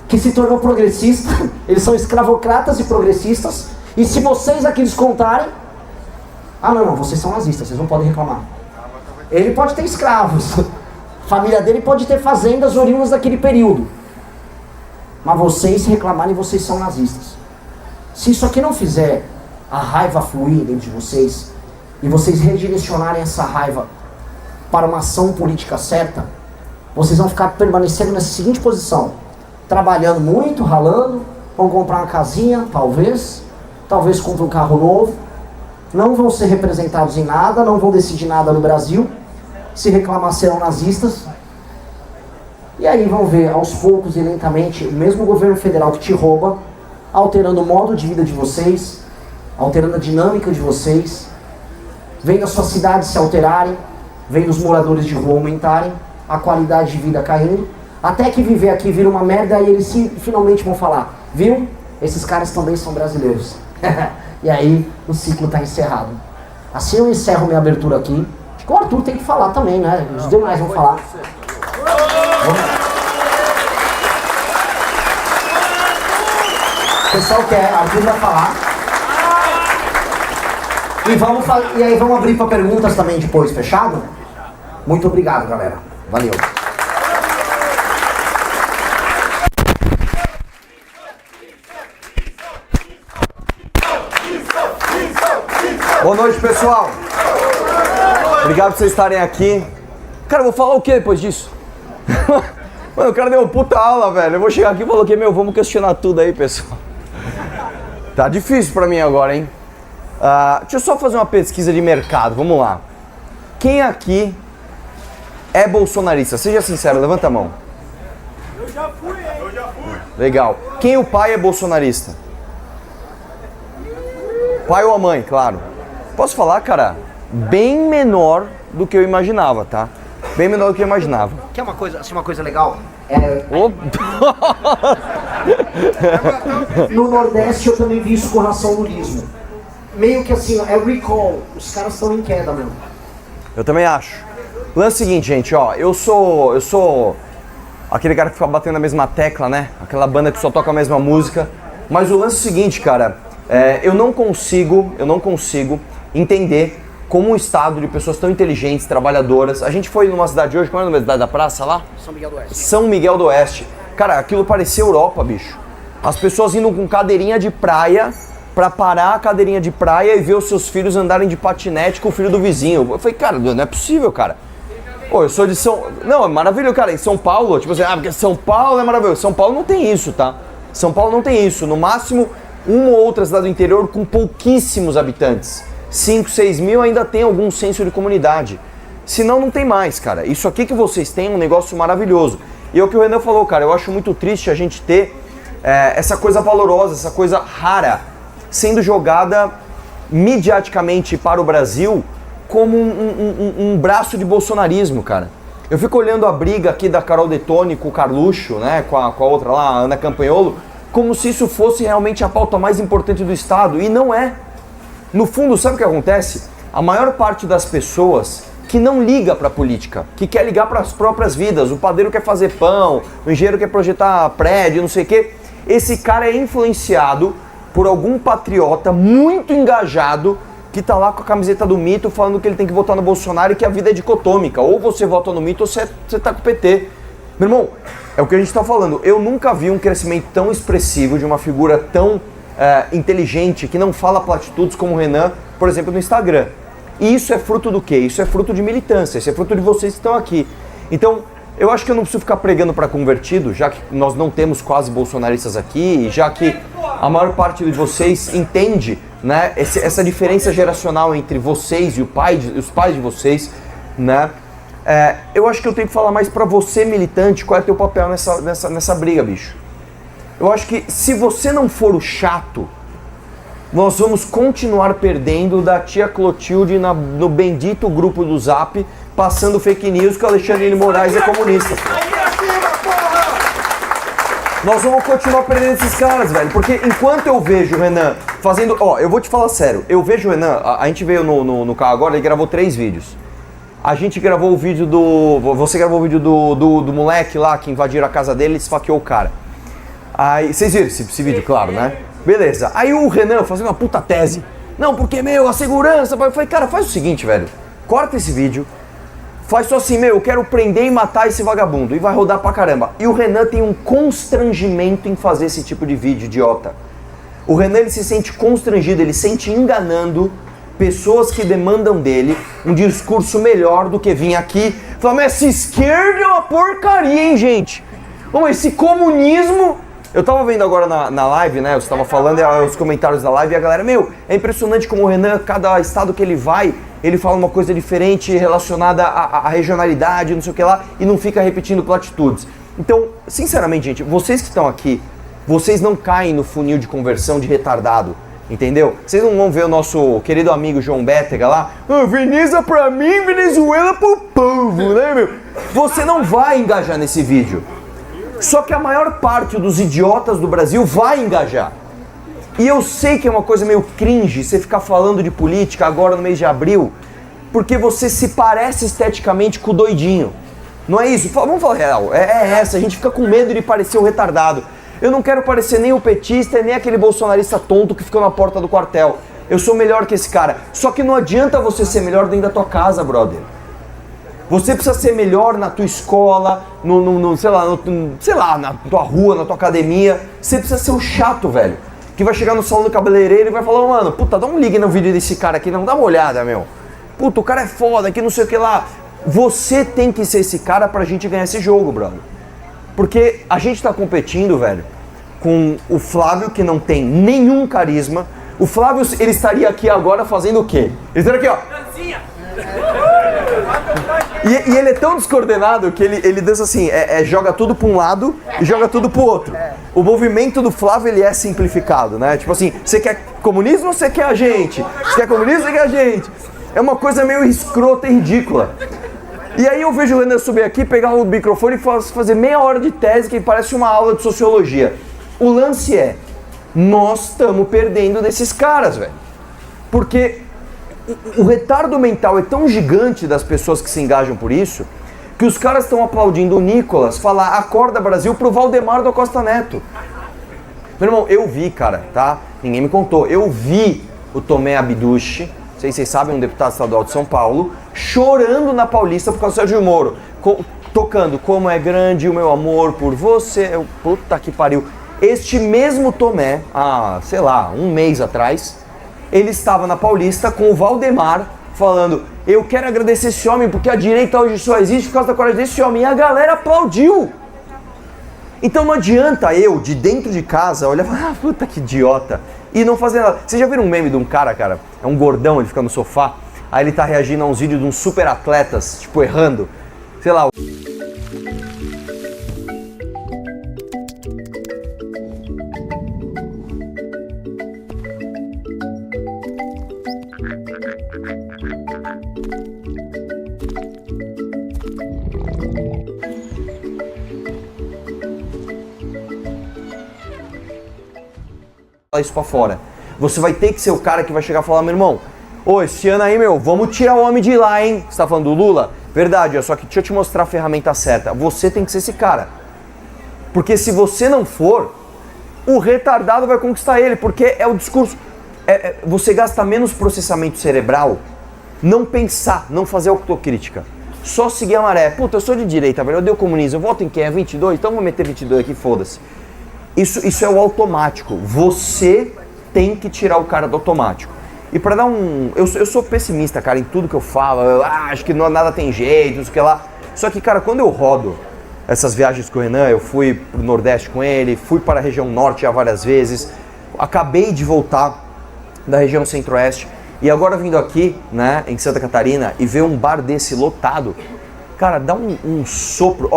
que se tornou progressista. Eles são escravocratas e progressistas, e se vocês aqui descontarem, não, vocês são nazistas, vocês não podem reclamar. Ele pode ter escravos, a família dele pode ter fazendas oriundas daquele período, mas vocês reclamarem, vocês são nazistas. Se isso aqui não fizer a raiva fluir dentro de vocês, e vocês redirecionarem essa raiva para uma ação política certa, vocês vão ficar permanecendo nessa seguinte posição: trabalhando muito, ralando, vão comprar uma casinha, talvez comprem um carro novo, não vão ser representados em nada, não vão decidir nada no Brasil, se reclamar serão nazistas, e aí vão ver aos poucos e lentamente o mesmo governo federal que te rouba, alterando o modo de vida de vocês, alterando a dinâmica de vocês, vendo as suas cidades se alterarem, vendo os moradores de rua aumentarem, a qualidade de vida caindo, até que viver aqui vira uma merda e eles finalmente vão falar, viu? Esses caras também são brasileiros. E aí o ciclo está encerrado. Assim eu encerro minha abertura aqui. Acho que o Arthur tem que falar também, né? Os demais vão falar. O pessoal quer, Arthur vai falar. E aí vamos abrir para perguntas também depois, fechado? Muito obrigado, galera. Valeu. Boa noite, pessoal. Obrigado por vocês estarem aqui. Cara, eu vou falar o que depois disso? Mano, o cara deu uma puta aula, velho. Eu vou chegar aqui e falar que, vamos questionar tudo aí, pessoal. Tá difícil pra mim agora, hein? Deixa eu só fazer uma pesquisa de mercado, vamos lá. Quem aqui é bolsonarista? Seja sincero, levanta a mão. Eu já fui, hein? Eu já fui. Legal. Quem o pai é bolsonarista? Pai ou a mãe, claro. Posso falar, cara? Bem menor do que eu imaginava, tá? Bem menor do que eu imaginava. Quer uma coisa legal? No Nordeste eu também vi isso com relação ao lulismo. Meio que assim, é recall. Os caras estão em queda mesmo. Eu também acho. O lance é o seguinte, gente, ó. Eu sou aquele cara que fica batendo na mesma tecla, né? Aquela banda que só toca a mesma música. Mas o lance é o seguinte, cara. Eu não consigo entender como um estado de pessoas tão inteligentes, trabalhadoras. A gente foi numa cidade hoje, qual é a cidade da praça lá? São Miguel do Oeste. São Miguel do Oeste. Cara, aquilo parecia Europa, bicho. As pessoas indo com cadeirinha de praia pra parar a cadeirinha de praia e ver os seus filhos andarem de patinete com o filho do vizinho. Eu falei, cara, não é possível, cara. Pô, eu sou de São... Não, é maravilhoso, cara. Em São Paulo, tipo assim, porque São Paulo é maravilhoso. São Paulo não tem isso, tá? São Paulo não tem isso. No máximo, uma ou outra cidade do interior com pouquíssimos habitantes. 5, 6 mil ainda tem algum senso de comunidade. Senão não tem mais, cara. Isso aqui que vocês têm é um negócio maravilhoso. E é o que o Renan falou, cara. Eu acho muito triste a gente ter essa coisa valorosa, essa coisa rara, sendo jogada midiaticamente para o Brasil como um braço de bolsonarismo, cara. Eu fico olhando a briga aqui da Carol Detone com o Carluxo, né, com a outra lá, a Ana Campanholo, como se isso fosse realmente a pauta mais importante do Estado, e não é. No fundo, sabe o que acontece? A maior parte das pessoas que não liga para a política, que quer ligar para as próprias vidas, o padeiro quer fazer pão, o engenheiro quer projetar prédio, não sei o quê, esse cara é influenciado por algum patriota muito engajado que tá lá com a camiseta do mito falando que ele tem que votar no Bolsonaro e que a vida é dicotômica, ou você vota no mito ou você tá com o PT. Meu irmão, é o que a gente tá falando, eu nunca vi um crescimento tão expressivo de uma figura tão inteligente, que não fala platitudes como o Renan, por exemplo, no Instagram. E isso é fruto do quê? Isso é fruto de militância, isso é fruto de vocês que estão aqui. Então, eu acho que eu não preciso ficar pregando para convertido, já que nós não temos quase bolsonaristas aqui, e já que a maior parte de vocês entende, né, essa diferença geracional entre vocês e os pais de vocês, né? Eu acho que eu tenho que falar mais para você, militante, qual é o teu papel nessa briga, bicho. Eu acho que se você não for o chato, nós vamos continuar perdendo da tia Clotilde no bendito grupo do Zap, passando fake news que o Alexandre de Moraes é comunista. Nós vamos continuar perdendo esses caras, velho, porque enquanto eu vejo o Renan fazendo... Ó, eu vou te falar sério, eu vejo o Renan, a gente veio no carro agora, ele gravou 3 vídeos. A gente gravou o vídeo você gravou o vídeo do moleque lá que invadiram a casa dele e esfaqueou o cara. Aí, vocês viram esse vídeo, claro, né? Beleza. Aí o Renan fazendo uma puta tese. Não, porque, a segurança... Eu falei, cara, faz o seguinte, velho. Corta esse vídeo. Faz só assim, eu quero prender e matar esse vagabundo. E vai rodar pra caramba. E o Renan tem um constrangimento em fazer esse tipo de vídeo idiota. O Renan, ele se sente constrangido, ele sente enganando pessoas que demandam dele um discurso melhor do que vir aqui. Falar, mas essa esquerda é uma porcaria, hein, gente? Esse comunismo... Eu tava vendo agora na live, né, você tava falando os comentários da live e a galera, é impressionante como o Renan, cada estado que ele vai, ele fala uma coisa diferente relacionada à regionalidade, não sei o que lá, e não fica repetindo platitudes. Então, sinceramente, gente, vocês que estão aqui, vocês não caem no funil de conversão de retardado, Entendeu? Vocês não vão ver o nosso querido amigo João Bétega lá, Veneza pra mim, Venezuela pro povo, né, meu? Você não vai engajar nesse vídeo. Só que a maior parte dos idiotas do Brasil vai engajar. E eu sei que é uma coisa meio cringe você ficar falando de política agora no mês de abril, porque você se parece esteticamente com o doidinho. Não é isso? Vamos falar real. É essa, a gente fica com medo de parecer o retardado. Eu não quero parecer nem o petista nem aquele bolsonarista tonto que ficou na porta do quartel. Eu sou melhor que esse cara. Só que não adianta você ser melhor dentro da tua casa, brother. Você precisa ser melhor na tua escola, sei lá, na tua rua, na tua academia. Você precisa ser o chato, velho. Que vai chegar no salão do cabeleireiro e vai falar, mano, puta, dá um ligue no vídeo desse cara aqui, não, dá uma olhada, meu. Puta, o cara é foda, que não sei o que lá. Você tem que ser esse cara pra gente ganhar esse jogo, brother. Porque a gente tá competindo, velho, com o Flávio, que não tem nenhum carisma. O Flávio, ele estaria aqui agora fazendo o quê? Ele estaria aqui, ó. E ele é tão descoordenado que ele dança assim, joga tudo pra um lado e joga tudo pro outro. O movimento do Flávio, ele é simplificado, né? Tipo assim, você quer comunismo ou você quer a gente? Você quer comunismo ou você quer a gente? É uma coisa meio escrota e ridícula. E aí eu vejo o Renan subir aqui, pegar o microfone e fazer meia hora de tese que parece uma aula de sociologia. O lance é, nós estamos perdendo desses caras, velho. Porque o retardo mental é tão gigante das pessoas que se engajam por isso, que os caras estão aplaudindo o Nicolas falar acorda Brasil pro Valdemar da Costa Neto. Meu irmão, eu vi, cara, tá? Ninguém me contou. Eu vi o Tomé Abduche, não sei se vocês sabem, um deputado estadual de São Paulo, chorando na Paulista por causa do Sérgio Moro, tocando Como é Grande o Meu Amor por Você. Puta que pariu. Este mesmo Tomé, sei lá, um mês atrás, ele estava na Paulista com o Valdemar falando, eu quero agradecer esse homem porque a direita hoje só existe por causa da coragem desse homem. E a galera aplaudiu. Então não adianta eu, de dentro de casa, olhar e falar, puta que idiota, e não fazer nada. Vocês já viram um meme de um cara, é um gordão, ele fica no sofá, aí ele tá reagindo a uns vídeos de uns super atletas, tipo errando, sei lá. Isso pra fora. Você vai ter que ser o cara que vai chegar e falar, meu irmão, esse ano aí, vamos tirar o homem de lá, hein? Você tá falando do Lula? Verdade, só que deixa eu te mostrar a ferramenta certa. Você tem que ser esse cara. Porque se você não for, o retardado vai conquistar ele, porque é o discurso. Você gasta menos processamento cerebral, não pensar, não fazer autocrítica. Só seguir a maré. Puta, eu sou de direita, velho, eu odeio comunismo, eu voto em quem? É 22? Então vou meter 22 aqui, foda-se. Isso é o automático. Você tem que tirar o cara do automático. E pra dar eu sou pessimista, cara, em tudo que eu falo. Eu acho que nada tem jeito, não sei o que lá. Só que, cara, quando eu rodo essas viagens com o Renan, eu fui pro Nordeste com ele, fui para a região Norte já várias vezes, acabei de voltar da região Centro-Oeste e agora vindo aqui, né, em Santa Catarina e ver um bar desse lotado, cara, dá um sopro,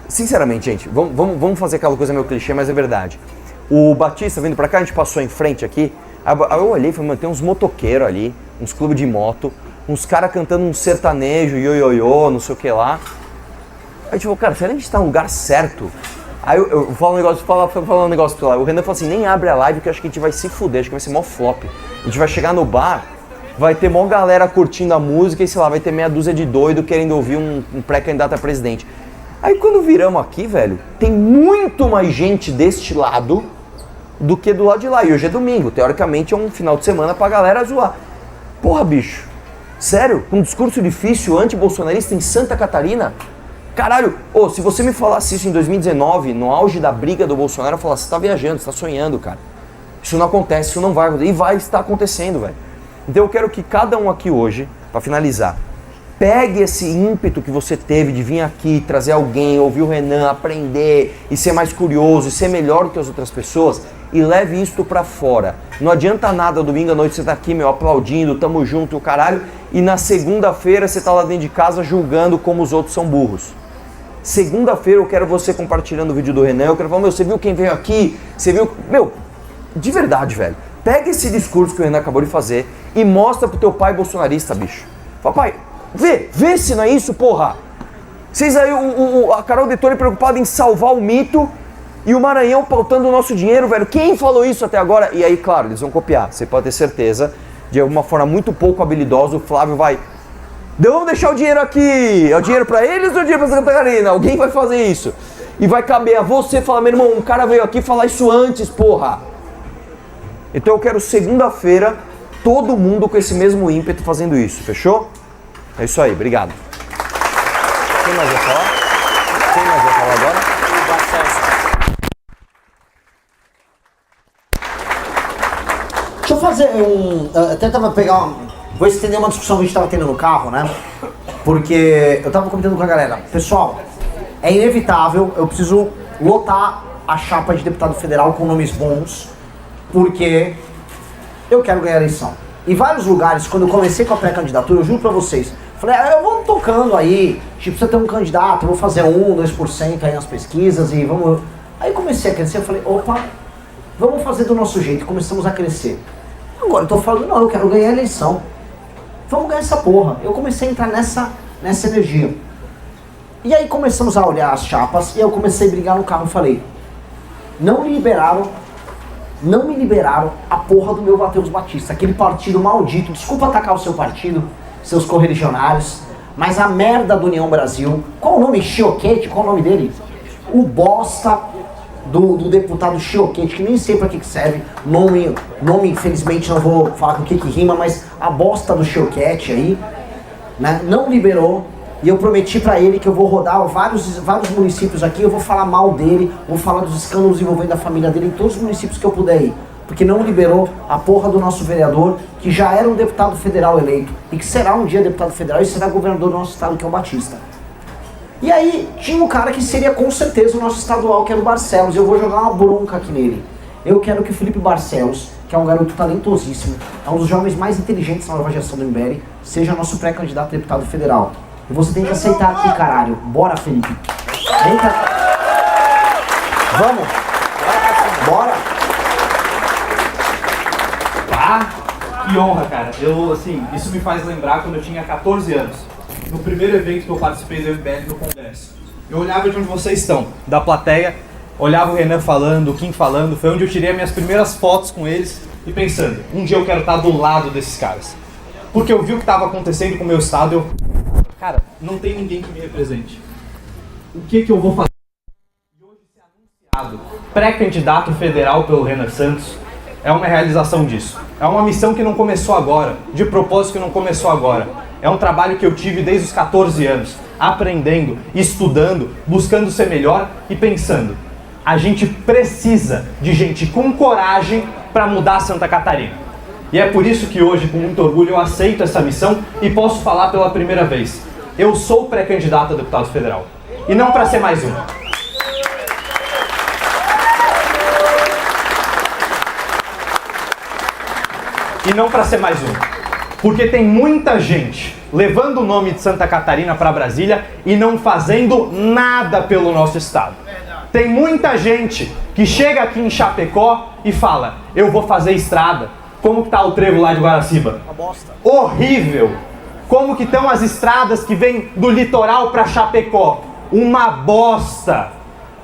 sinceramente, gente, vamos fazer aquela coisa meio clichê, mas é verdade. O Batista vindo pra cá, a gente passou em frente aqui, aí eu olhei e falei, mano, tem uns motoqueiros ali, uns clubes de moto, uns caras cantando um sertanejo, ioiô, não sei o que lá. Aí tipo, cara, será que a gente tá no lugar certo? Aí eu falo um negócio, falo um negócio pra lá, o Renan falou assim, nem abre a live que eu acho que a gente vai se fuder, acho que vai ser mó flop. A gente vai chegar no bar, vai ter mó galera curtindo a música e sei lá, vai ter meia dúzia de doido querendo ouvir um pré-candidato a presidente. Aí quando viramos aqui, velho, tem muito mais gente deste lado do que do lado de lá. E hoje é domingo, teoricamente é um final de semana pra galera zoar. Porra, bicho, sério? Um discurso difícil anti-bolsonarista em Santa Catarina? Caralho, se você me falasse isso em 2019, no auge da briga do Bolsonaro, eu falasse, você tá viajando, você tá sonhando, cara. Isso não acontece, isso não vai acontecer. E vai estar acontecendo, velho. Então eu quero que cada um aqui hoje, pra finalizar, pegue esse ímpeto que você teve de vir aqui, trazer alguém, ouvir o Renan, aprender e ser mais curioso e ser melhor que as outras pessoas e leve isto pra fora. Não adianta nada domingo à noite você tá aqui, aplaudindo, tamo junto, o caralho, e na segunda-feira você tá lá dentro de casa julgando como os outros são burros. Segunda-feira eu quero você compartilhando o vídeo do Renan, eu quero falar, você viu quem veio aqui? Você viu? De verdade, velho. Pega esse discurso que o Renan acabou de fazer e mostra pro teu pai bolsonarista, bicho. Fala, pai, vê se não é isso, porra. Vocês aí, a Carol Detoni preocupada em salvar o mito e o Maranhão pautando o nosso dinheiro, velho. Quem falou isso até agora? E aí, claro, eles vão copiar. Você pode ter certeza, de alguma forma muito pouco habilidosa, o Flávio vai... Vamos deixar o dinheiro aqui. É o dinheiro pra eles ou é o dinheiro pra Santa Catarina? Alguém vai fazer isso. E vai caber a você falar, meu irmão, um cara veio aqui falar isso antes, porra. Então eu quero segunda-feira, todo mundo com esse mesmo ímpeto fazendo isso, fechou? É isso aí, obrigado. Quem mais vai falar? Quem mais vai falar agora? O Barcelos. Deixa eu fazer até tava pegar vou estender uma discussão que a gente tava tendo no carro, né? Porque eu tava comentando com a galera, pessoal, é inevitável, eu preciso lotar a chapa de deputado federal com nomes bons, porque eu quero ganhar a eleição. Em vários lugares, quando eu comecei com a pré-candidatura, eu juro pra vocês, falei, eu vou tocando aí, tipo, precisa ter um candidato, eu vou fazer 2% aí nas pesquisas e vamos... Aí comecei a crescer, eu falei, opa, vamos fazer do nosso jeito, começamos a crescer. Agora eu tô falando, não, eu quero ganhar a eleição. Vamos ganhar essa porra. Eu comecei a entrar nessa energia. E aí começamos a olhar as chapas e eu comecei a brigar no carro e falei, não me liberaram a porra do meu Matheus Batista, aquele partido maldito, desculpa atacar o seu partido, seus correligionários, mas a merda do União Brasil, qual o nome? Chioquete, qual o nome dele? O bosta do deputado Chioquete, que nem sei pra que serve, nome infelizmente não vou falar com o que rima, mas a bosta do Chioquete aí, né, não liberou. E eu prometi pra ele que eu vou rodar vários municípios aqui, eu vou falar mal dele, vou falar dos escândalos envolvendo a família dele em todos os municípios que eu puder ir. Porque não liberou a porra do nosso vereador, que já era um deputado federal eleito, e que será um dia deputado federal e será governador do nosso estado, que é o Batista. E aí tinha um cara que seria com certeza o nosso estadual, que era o Barcelos, e eu vou jogar uma bronca aqui nele. Eu quero que o Felipe Barcelos, que é um garoto talentosíssimo, é um dos jovens mais inteligentes na nova geração do MBL, seja nosso pré-candidato a deputado federal. E você tem que aceitar aqui, caralho. Bora, Felipe. Vem cá. Vamos. Bora. Ah, que honra, cara. Isso me faz lembrar quando eu tinha 14 anos. No primeiro evento que eu participei do MBL no Congresso. Eu olhava de onde vocês estão, da plateia, olhava o Renan falando, o Kim falando, foi onde eu tirei as minhas primeiras fotos com eles e pensando, um dia eu quero estar do lado desses caras. Porque eu vi o que estava acontecendo com o meu estado, cara, não tem ninguém que me represente. O que eu vou fazer? E hoje ser anunciado pré-candidato federal pelo Renan Santos é uma realização disso. É uma missão que não começou agora, de propósito que não começou agora. É um trabalho que eu tive desde os 14 anos, aprendendo, estudando, buscando ser melhor e pensando. A gente precisa de gente com coragem para mudar Santa Catarina. E é por isso que hoje, com muito orgulho, eu aceito essa missão e posso falar pela primeira vez. Eu sou pré-candidato a deputado federal. E não para ser mais um. E não para ser mais um. Porque tem muita gente levando o nome de Santa Catarina para Brasília e não fazendo nada pelo nosso estado. Tem muita gente que chega aqui em Chapecó e fala, eu vou fazer estrada. Como que tá o trevo lá de Guaraciba? Uma bosta. Horrível! Como que estão as estradas que vêm do litoral para Chapecó? Uma bosta!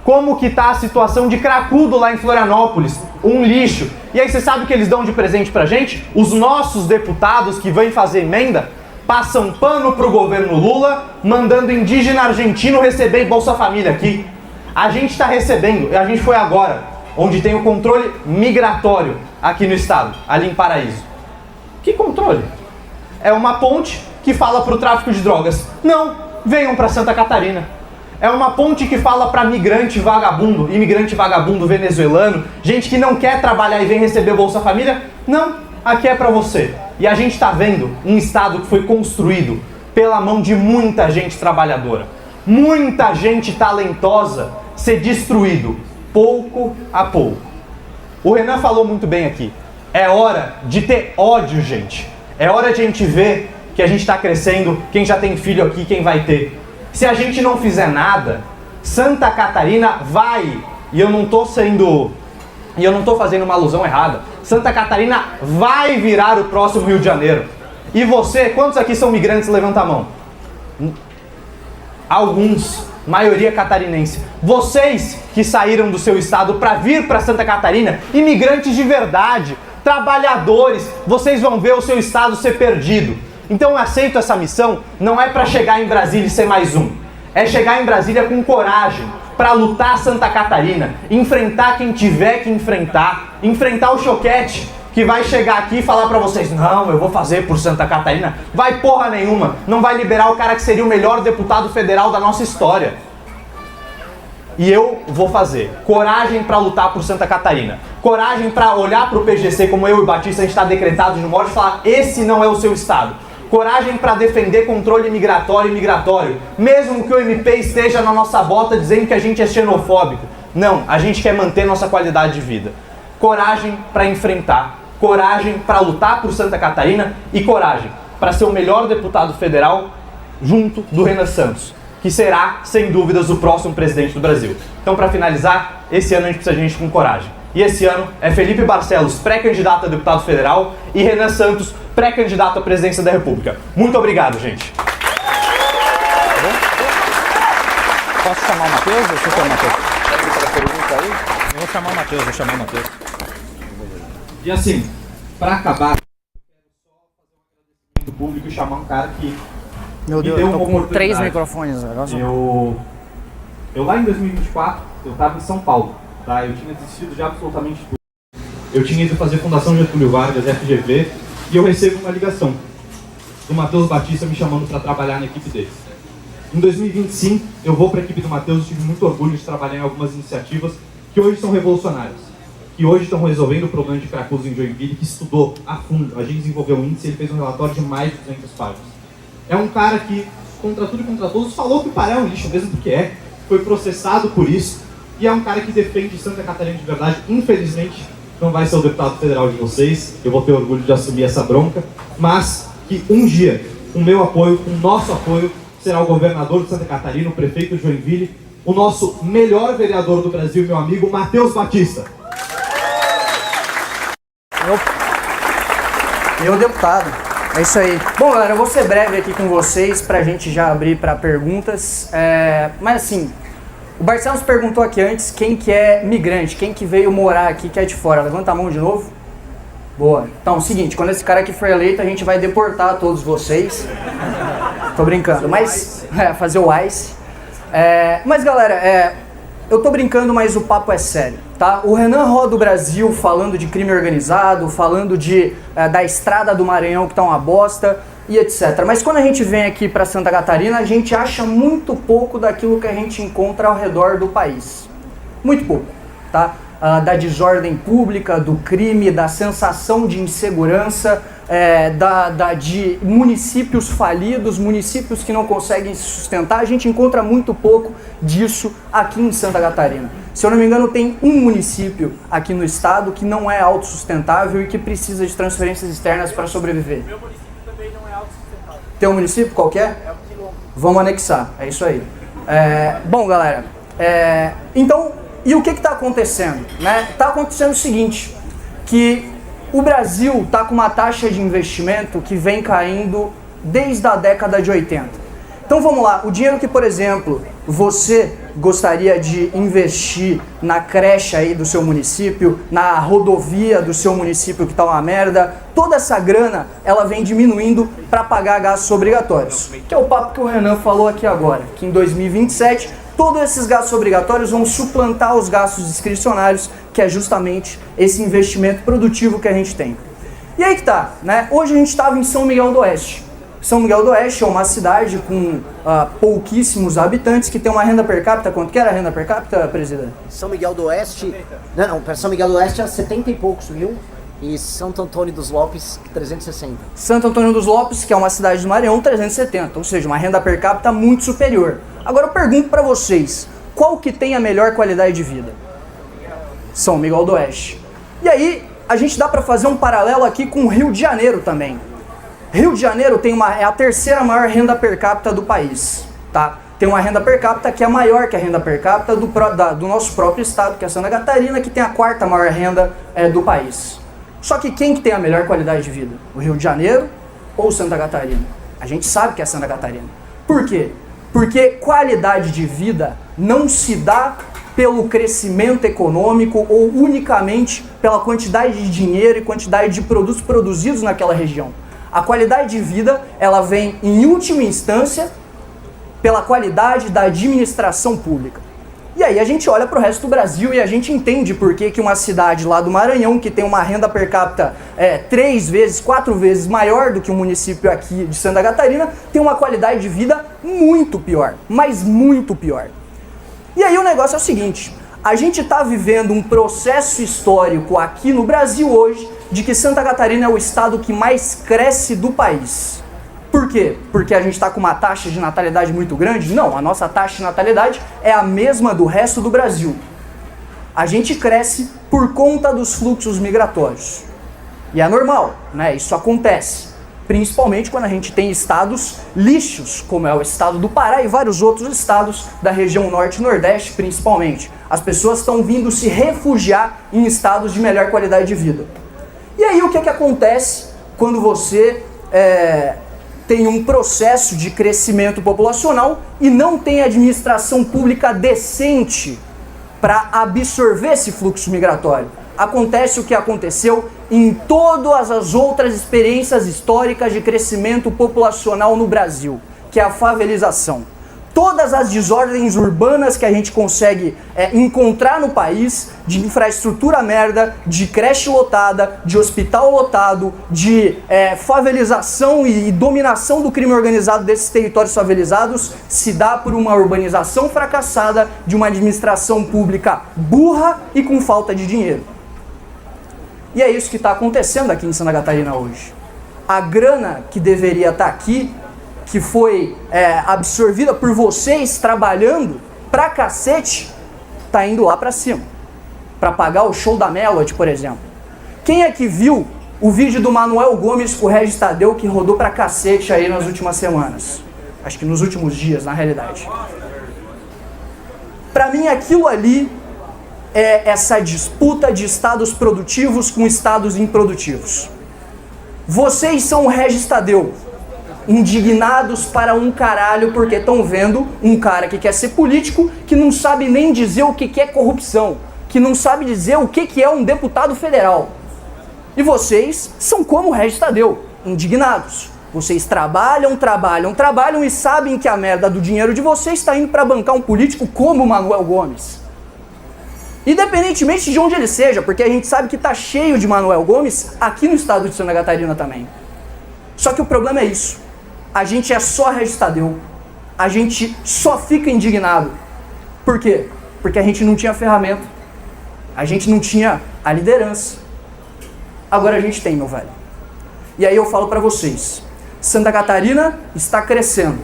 Como que tá a situação de Cracudo lá em Florianópolis? Um lixo! E aí você sabe o que eles dão de presente pra gente? Os nossos deputados que vêm fazer emenda passam pano pro governo Lula, mandando indígena argentino receber Bolsa Família aqui. A gente tá recebendo, e a gente foi agora, onde tem o controle migratório aqui no estado, ali em Paraíso. Que controle? É uma ponte que fala pro tráfico de drogas. Não, venham pra Santa Catarina. É uma ponte que fala para imigrante vagabundo venezuelano, gente que não quer trabalhar e vem receber Bolsa Família. Não, aqui é para você. E a gente está vendo um estado que foi construído pela mão de muita gente trabalhadora, muita gente talentosa ser destruído, pouco a pouco. O Renan falou muito bem aqui. É hora de ter ódio, gente. É hora de a gente ver que a gente está crescendo, quem já tem filho aqui, quem vai ter. Se a gente não fizer nada, Santa Catarina vai, e eu não tô fazendo uma alusão errada, Santa Catarina vai virar o próximo Rio de Janeiro. E você, quantos aqui são migrantes? Levanta a mão. Alguns, maioria catarinense. Vocês que saíram do seu estado para vir para Santa Catarina, imigrantes de verdade, trabalhadores, vocês vão ver o seu estado ser perdido. Então eu aceito essa missão, não é para chegar em Brasília e ser mais um. É chegar em Brasília com coragem, para lutar Santa Catarina, enfrentar quem tiver que enfrentar o choquete que vai chegar aqui e falar para vocês, não, eu vou fazer por Santa Catarina. Vai porra nenhuma, não vai liberar o cara que seria o melhor deputado federal da nossa história. E eu vou fazer. Coragem para lutar por Santa Catarina. Coragem para olhar para o PGC como eu e o Batista, a gente está decretado de morte e falar, esse não é o seu estado. Coragem para defender controle migratório e migratório, mesmo que o MP esteja na nossa bota dizendo que a gente é xenofóbico. Não, a gente quer manter nossa qualidade de vida. Coragem para enfrentar, coragem para lutar por Santa Catarina e coragem para ser o melhor deputado federal junto do Renan Santos, que será, sem dúvidas, o próximo presidente do Brasil. Então, para finalizar, esse ano a gente precisa de gente com coragem. E esse ano é Felipe Barcelos, pré-candidato a deputado federal, e Renan Santos, pré-candidato à presidência da República. Muito obrigado, gente. Posso chamar o Matheus? Deixa eu chamar o Matheus. Eu vou chamar o Matheus, E assim, para acabar, eu quero só fazer um agradecimento público e chamar um cara que Meu Deus, eu tô com 3 microfones agora. Eu lá em 2024, eu estava em São Paulo, tá? Eu tinha desistido de absolutamente tudo. Eu tinha ido fazer Fundação Getúlio Vargas, FGV, e eu recebo uma ligação do Matheus Batista me chamando para trabalhar na equipe deles. Em 2025, eu vou para a equipe do Matheus e tive muito orgulho de trabalhar em algumas iniciativas que hoje são revolucionárias, que hoje estão resolvendo o problema de cracudos em Joinville, que estudou a fundo. A gente desenvolveu um índice e ele fez um relatório de mais de 200 páginas. É um cara que, contra tudo e contra todos, falou que o Pará é um lixo, mesmo porque é, foi processado por isso, e é um cara que defende Santa Catarina de verdade. Infelizmente, não vai ser o deputado federal de vocês, eu vou ter orgulho de assumir essa bronca, mas que um dia, com o meu apoio, com o nosso apoio, será o governador de Santa Catarina, o prefeito de Joinville, o nosso melhor vereador do Brasil, meu amigo Matheus Batista. Meu deputado, é isso aí. Bom, galera, eu vou ser breve aqui com vocês pra gente já abrir pra perguntas. Mas assim, o Barcelos perguntou aqui antes quem que é migrante, quem que veio morar aqui, que é de fora. Levanta a mão de novo. Boa. Então, é o seguinte, quando esse cara aqui for eleito, a gente vai deportar todos vocês. Tô brincando, mas... fazer o ICE. Mas, galera, eu tô brincando, mas o papo é sério, tá? O Renan roda o Brasil falando de crime organizado, falando da estrada do Maranhão que tá uma bosta e etc. Mas quando a gente vem aqui pra Santa Catarina, a gente acha muito pouco daquilo que a gente encontra ao redor do país. Muito pouco, tá? Da desordem pública, do crime, da sensação de insegurança, de municípios falidos, municípios que não conseguem se sustentar. A gente encontra muito pouco disso aqui em Santa Catarina. Se eu não me engano, tem um município aqui no estado que não é autossustentável e que precisa de transferências externas para sobreviver. Meu município também não é autossustentável. Tem um município? Qual que é? É o Quilombo. Vamos anexar, é isso aí. Bom, galera, então... E o que está acontecendo? Está acontecendo o seguinte, que o Brasil está com uma taxa de investimento que vem caindo desde a década de 80. Então vamos lá, o dinheiro que, por exemplo, você gostaria de investir na creche aí do seu município, na rodovia do seu município que está uma merda, toda essa grana ela vem diminuindo para pagar gastos obrigatórios. Que é o papo que o Renan falou aqui agora, que em 2027... todos esses gastos obrigatórios vão suplantar os gastos discricionários, que é justamente esse investimento produtivo que a gente tem. E aí que tá, né? Hoje a gente estava em São Miguel do Oeste. São Miguel do Oeste é uma cidade com pouquíssimos habitantes, que tem uma renda per capita. Quanto que era a renda per capita, presidente? São Miguel do Oeste... Não, São Miguel do Oeste é 70 e poucos mil. E Santo Antônio dos Lopes, 360. Santo Antônio dos Lopes, que é uma cidade do Maranhão, 370. Ou seja, uma renda per capita muito superior. Agora eu pergunto para vocês, qual que tem a melhor qualidade de vida? São Miguel do Oeste. E aí, a gente dá para fazer um paralelo aqui com o Rio de Janeiro também. Rio de Janeiro é a terceira maior renda per capita do país, tá? Tem uma renda per capita que é maior que a renda per capita do nosso próprio estado, que é Santa Catarina, que tem a quarta maior renda do país. Só que quem que tem a melhor qualidade de vida? O Rio de Janeiro ou Santa Catarina? A gente sabe que é Santa Catarina. Por quê? Porque qualidade de vida não se dá pelo crescimento econômico ou unicamente pela quantidade de dinheiro e quantidade de produtos produzidos naquela região. A qualidade de vida, ela vem, em última instância, pela qualidade da administração pública. E aí a gente olha para o resto do Brasil e a gente entende por que uma cidade lá do Maranhão, que tem uma renda per capita 3 vezes, 4 vezes maior do que um município aqui de Santa Catarina, tem uma qualidade de vida muito pior, mas muito pior. E aí o negócio é o seguinte, a gente está vivendo um processo histórico aqui no Brasil hoje de que Santa Catarina é o estado que mais cresce do país. Por quê? Porque a gente está com uma taxa de natalidade muito grande? Não, a nossa taxa de natalidade é a mesma do resto do Brasil. A gente cresce por conta dos fluxos migratórios. E é normal, né? Isso acontece. Principalmente quando a gente tem estados lixos, como é o estado do Pará e vários outros estados da região norte e nordeste, principalmente. As pessoas estão vindo se refugiar em estados de melhor qualidade de vida. E aí o que acontece quando você tem um processo de crescimento populacional e não tem administração pública decente para absorver esse fluxo migratório? Acontece o que aconteceu em todas as outras experiências históricas de crescimento populacional no Brasil, que é a favelização. Todas as desordens urbanas que a gente consegue encontrar no país, de infraestrutura merda, de creche lotada, de hospital lotado, de favelização e dominação do crime organizado desses territórios favelizados, se dá por uma urbanização fracassada, de uma administração pública burra e com falta de dinheiro. E é isso que está acontecendo aqui em Santa Catarina hoje. A grana que deveria estar aqui, que foi absorvida por vocês trabalhando pra cacete, tá indo lá pra cima. Pra pagar o show da Melody, por exemplo. Quem é que viu o vídeo do Manuel Gomes com o Regis Tadeu, que rodou pra cacete aí nas últimas semanas? Acho que nos últimos dias, na realidade. Pra mim, aquilo ali é essa disputa de estados produtivos com estados improdutivos. Vocês são o Regis Tadeu, indignados para um caralho porque estão vendo um cara que quer ser político, que não sabe nem dizer o que é corrupção, que não sabe dizer o que é um deputado federal. E vocês são como o Regis Tadeu, indignados. Vocês trabalham e sabem que a merda do dinheiro de vocês está indo para bancar um político como o Manuel Gomes. Independentemente de onde ele seja, porque a gente sabe que está cheio de Manuel Gomes aqui no estado de Santa Catarina também. Só que o problema é isso. A gente é só Regis Tadeu. A gente só fica indignado. Por quê? Porque a gente não tinha ferramenta. A gente não tinha a liderança. Agora a gente tem, meu velho. E aí eu falo pra vocês. Santa Catarina está crescendo.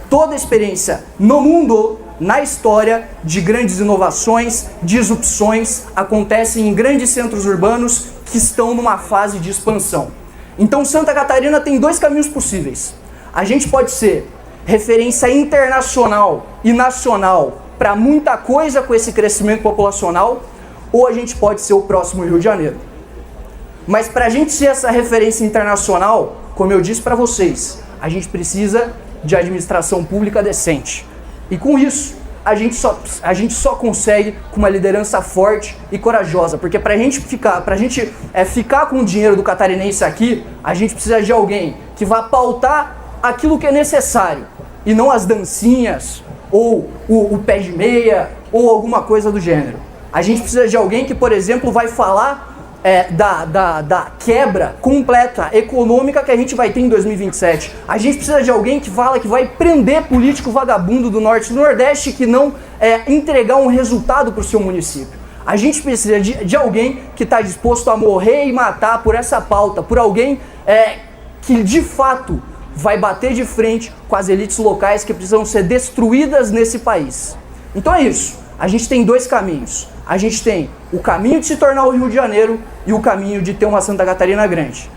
Toda a experiência no mundo, na história, de grandes inovações, disrupções, acontecem em grandes centros urbanos que estão numa fase de expansão. Então Santa Catarina tem 2 caminhos possíveis. A gente pode ser referência internacional e nacional para muita coisa com esse crescimento populacional, ou a gente pode ser o próximo Rio de Janeiro. Mas para a gente ser essa referência internacional, como eu disse para vocês, a gente precisa de administração pública decente. E com isso, a gente só consegue com uma liderança forte e corajosa, porque pra gente ficar com o dinheiro do catarinense aqui, a gente precisa de alguém que vá pautar aquilo que é necessário, e não as dancinhas, ou o pé de meia, ou alguma coisa do gênero. A gente precisa de alguém que, por exemplo, vai falar da quebra completa econômica que a gente vai ter em 2027. A gente precisa de alguém que fala que vai prender político vagabundo do Norte e do Nordeste que não entregar um resultado para o seu município. A gente precisa de alguém que está disposto a morrer e matar por essa pauta, por alguém que de fato vai bater de frente com as elites locais que precisam ser destruídas nesse país. Então é isso. A gente tem 2 caminhos. A gente tem o caminho de se tornar o Rio de Janeiro e o caminho de ter uma Santa Catarina grande.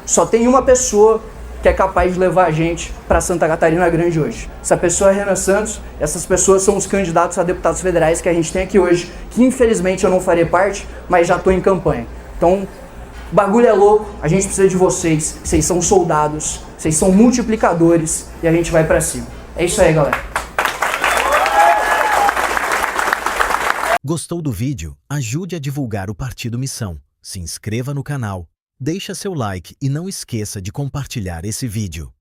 Só tem uma pessoa que é capaz de levar a gente para Santa Catarina grande hoje. Essa pessoa é Renan Santos, essas pessoas são os candidatos a deputados federais que a gente tem aqui hoje, que infelizmente eu não farei parte, mas já estou em campanha. Então, O bagulho é louco, a gente precisa de vocês. Vocês são soldados, vocês são multiplicadores e a gente vai pra cima. É isso aí, galera. Gostou do vídeo? Ajude a divulgar o Partido Missão. Se inscreva no canal, deixa seu like e não esqueça de compartilhar esse vídeo.